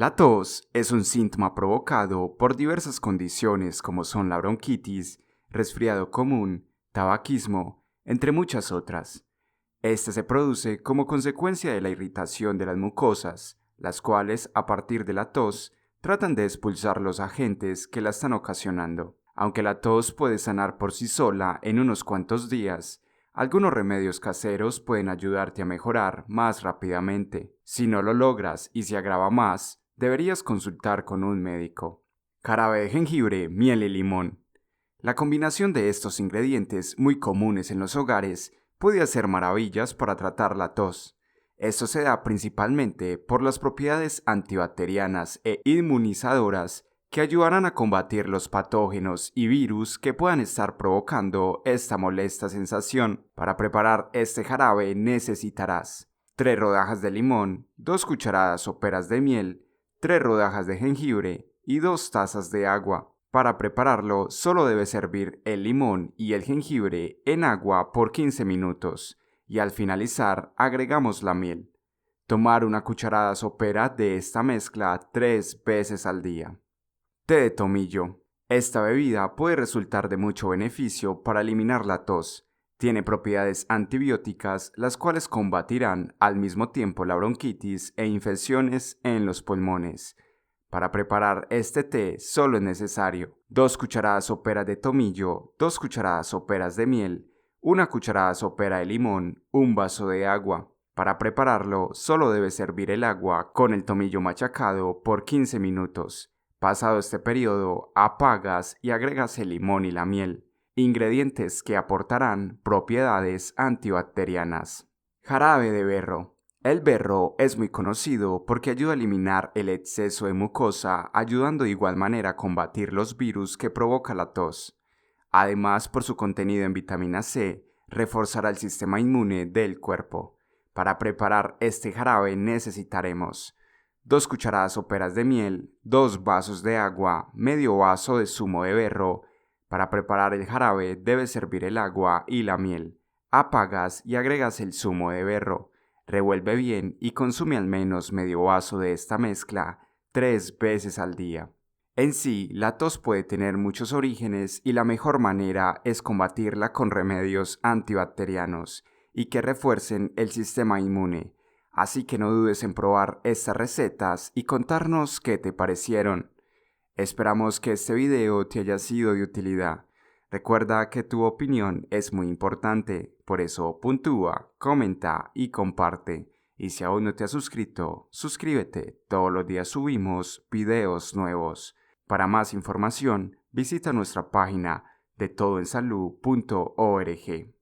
La tos es un síntoma provocado por diversas condiciones como son la bronquitis, resfriado común, tabaquismo, entre muchas otras. Este se produce como consecuencia de la irritación de las mucosas, las cuales, a partir de la tos, tratan de expulsar los agentes que la están ocasionando. Aunque la tos puede sanar por sí sola en unos cuantos días, algunos remedios caseros pueden ayudarte a mejorar más rápidamente. Si no lo logras y se agrava más, deberías consultar con un médico. Jarabe de jengibre, miel y limón. La combinación de estos ingredientes muy comunes en los hogares puede hacer maravillas para tratar la tos. Esto se da principalmente por las propiedades antibacterianas e inmunizadoras que ayudarán a combatir los patógenos y virus que puedan estar provocando esta molesta sensación. Para preparar este jarabe necesitarás 3 rodajas de limón, 2 cucharadas soperas de miel, 3 rodajas de jengibre y 2 tazas de agua. Para prepararlo, solo debes hervir el limón y el jengibre en agua por 15 minutos y al finalizar agregamos la miel. Tomar una cucharada sopera de esta mezcla 3 veces al día. Té de tomillo. Esta bebida puede resultar de mucho beneficio para eliminar la tos. Tiene propiedades antibióticas, las cuales combatirán al mismo tiempo la bronquitis e infecciones en los pulmones. Para preparar este té solo es necesario 2 cucharadas soperas de tomillo, 2 cucharadas soperas de miel, 1 cucharada sopera de limón, un vaso de agua. Para prepararlo solo debes hervir el agua con el tomillo machacado por 15 minutos. Pasado este periodo, apagas y agregas el limón y la miel, ingredientes que aportarán propiedades antibacterianas. Jarabe de berro. El berro es muy conocido porque ayuda a eliminar el exceso de mucosa, ayudando de igual manera a combatir los virus que provoca la tos. Además, por su contenido en vitamina C, reforzará el sistema inmune del cuerpo. Para preparar este jarabe necesitaremos 2 cucharadas soperas de miel, 2 vasos de agua, medio vaso de zumo de berro. Para preparar el jarabe debes servir el agua y la miel. Apagas y agregas el zumo de berro. Revuelve bien y consume al menos medio vaso de esta mezcla 3 veces al día. En sí, la tos puede tener muchos orígenes y la mejor manera es combatirla con remedios antibacterianos y que refuercen el sistema inmune. Así que no dudes en probar estas recetas y contarnos qué te parecieron. Esperamos que este video te haya sido de utilidad. Recuerda que tu opinión es muy importante, por eso puntúa, comenta y comparte. Y si aún no te has suscrito, suscríbete. Todos los días subimos videos nuevos. Para más información, visita nuestra página de todoensalud.org.